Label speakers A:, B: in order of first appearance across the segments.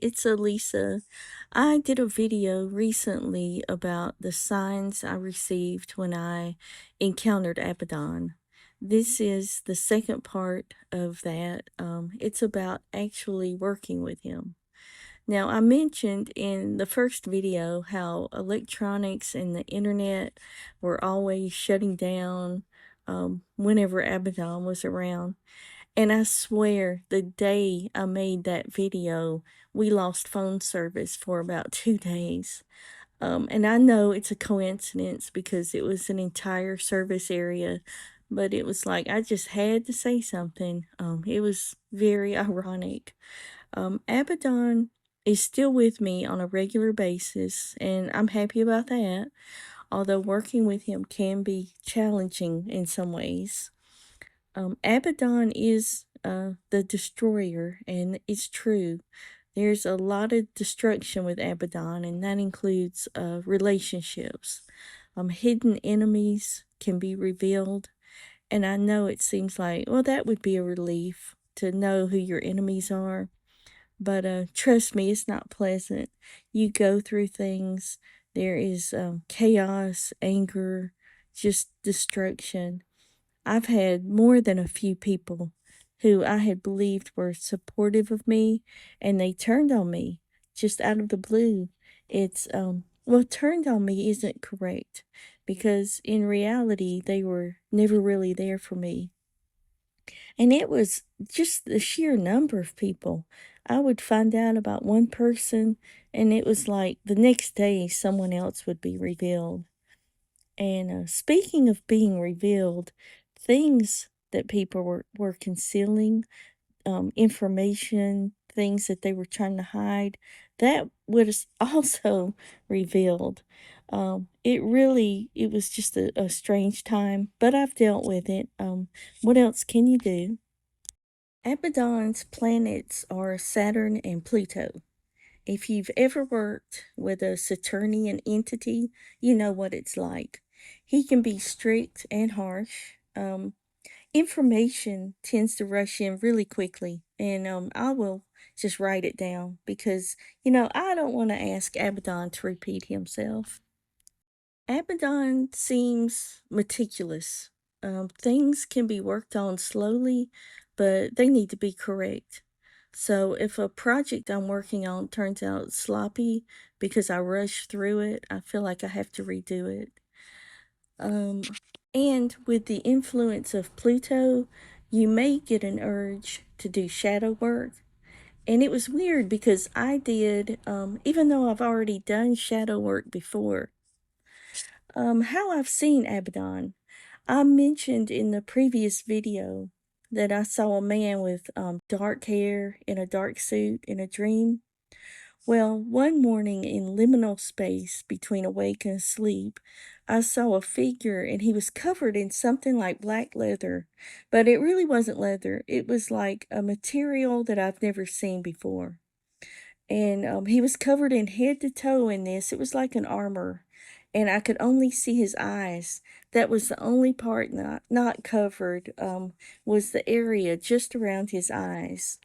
A: it's Elisa. I did a video recently about the signs I received when I encountered Abaddon. This is the second part of that. It's about actually working with him. Now, I mentioned in the first video how electronics and the internet were always shutting down whenever Abaddon was around. And I swear, the day I made that video, we lost phone service for about 2 days. And I know it's a coincidence because it was an entire service area, but it was like I just had to say something. It was very ironic. Abaddon is still with me on a regular basis, and I'm happy about that, although working with him can be challenging in some ways. Abaddon is the destroyer, and it's true. There's a lot of destruction with Abaddon, and that includes relationships. Hidden enemies can be revealed, and I know it seems like, well, that would be a relief to know who your enemies are. But trust me, it's not pleasant. You go through things. There is chaos, anger, just destruction. I've had more than a few people who I had believed were supportive of me, and they turned on me just out of the blue. Well, turned on me isn't correct because in reality, they were never really there for me. And it was just the sheer number of people. I would find out about one person, and it was like the next day someone else would be revealed. And speaking of being revealed, things that people were concealing, information, things that they were trying to hide, that was also revealed. It was just a strange time, but I've dealt with it. What else can you do? Abaddon's planets are Saturn and Pluto. If you've ever worked with a Saturnian entity, you know what it's like. He can be strict and harsh. Information tends to rush in really quickly, and I will just write it down because, I don't want to ask Abaddon to repeat himself. Abidon seems meticulous. Things can be worked on slowly, but they need to be correct. So if a project I'm working on turns out sloppy because I rushed through it, I feel like I have to redo it. Um, and with the influence of Pluto, you may get an urge to do shadow work. And it was weird because I did, even though I've already done shadow work before, how I've seen Abidon. I mentioned in the previous video that I saw a man with dark hair in a dark suit in a dream. Well, one morning in liminal space between awake and asleep, I saw a figure and he was covered in something like black leather, but it really wasn't leather. It was like a material that I've never seen before. And he was covered in head to toe in this. It was like an armor, and I could only see his eyes. That was the only part not covered, was the area just around his eyes.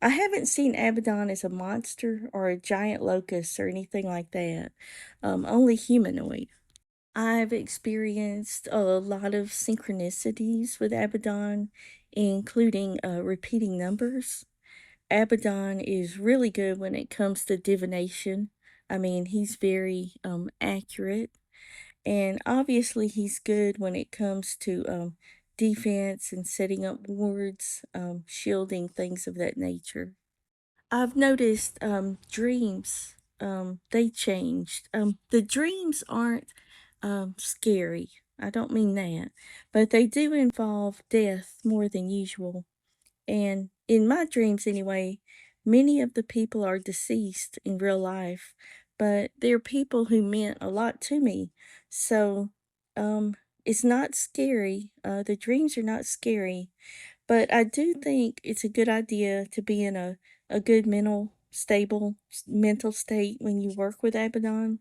A: I haven't seen Abaddon as a monster or a giant locust or anything like that, only humanoid. I've experienced a lot of synchronicities with Abaddon, including repeating numbers. Abidon is really good when it comes to divination. I mean, he's very accurate, and obviously he's good when it comes to defense and setting up wards, shielding, things of that nature. I've noticed dreams, they changed. The dreams aren't scary. I don't mean that, but they do involve death more than usual. And in my dreams, anyway, many of the people are deceased in real life, but they're people who meant a lot to me. So, it's not scary. The dreams are not scary, but I do think it's a good idea to be in a good stable mental state when you work with Abaddon.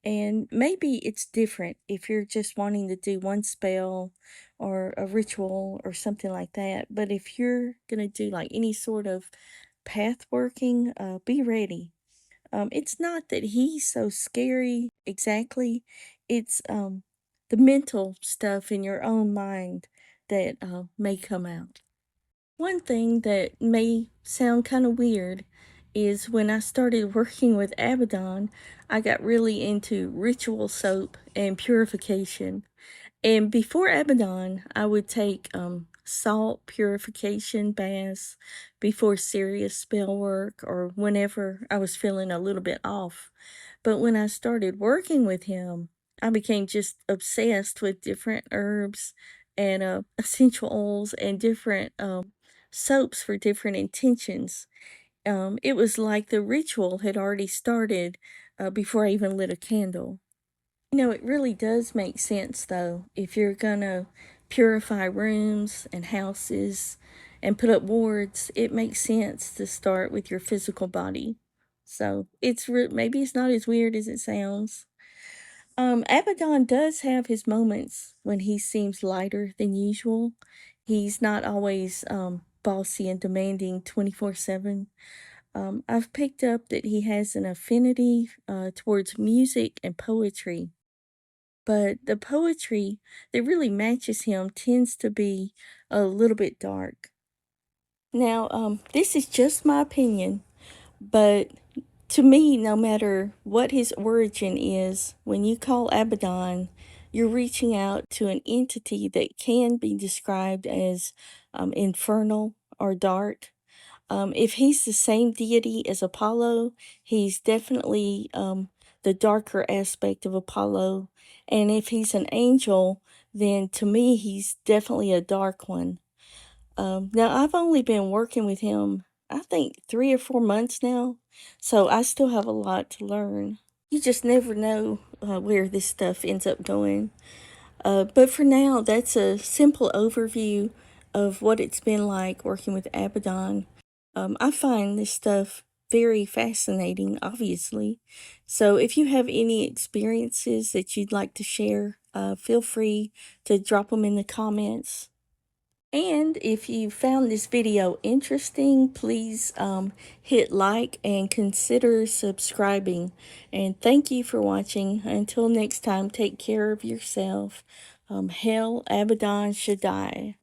A: And maybe it's different if you're just wanting to do one spell or a ritual or something like that. But if you're going to do like any sort of path working, be ready. It's not that he's so scary exactly, it's the mental stuff in your own mind that may come out. One thing that may sound kind of weird is when I started working with Abidon, I got really into ritual soap and purification. And before Abaddon, I would take salt purification baths before serious spell work or whenever I was feeling a little bit off. But when I started working with him, I became just obsessed with different herbs and essential oils and different soaps for different intentions. It was like the ritual had already started before I even lit a candle. It really does make sense though. If you're gonna purify rooms and houses and put up wards, it makes sense to start with your physical body. So maybe it's not as weird as it sounds. Abaddon does have his moments when he seems lighter than usual. He's not always bossy and demanding 24/7. I've picked up that he has an affinity towards music and poetry, but the poetry that really matches him tends to be a little bit dark. Now, this is just my opinion, but to me, no matter what his origin is, when you call Abaddon, you're reaching out to an entity that can be described as infernal or dark. If he's the same deity as Apollo, he's definitely the darker aspect of Apollo. And if he's an angel, then to me, he's definitely a dark one. Now, I've only been working with him, I think, 3 or 4 months now, so I still have a lot to learn. You just never know where this stuff ends up going. But for now, that's a simple overview of what it's been like working with Abaddon. I find this stuff very fascinating, obviously. So if you have any experiences that you'd like to share, feel free to drop them in the comments. And if you found this video interesting, please hit like and consider subscribing. And thank you for watching. Until next time, take care of yourself. Hail Abadon Shaddai.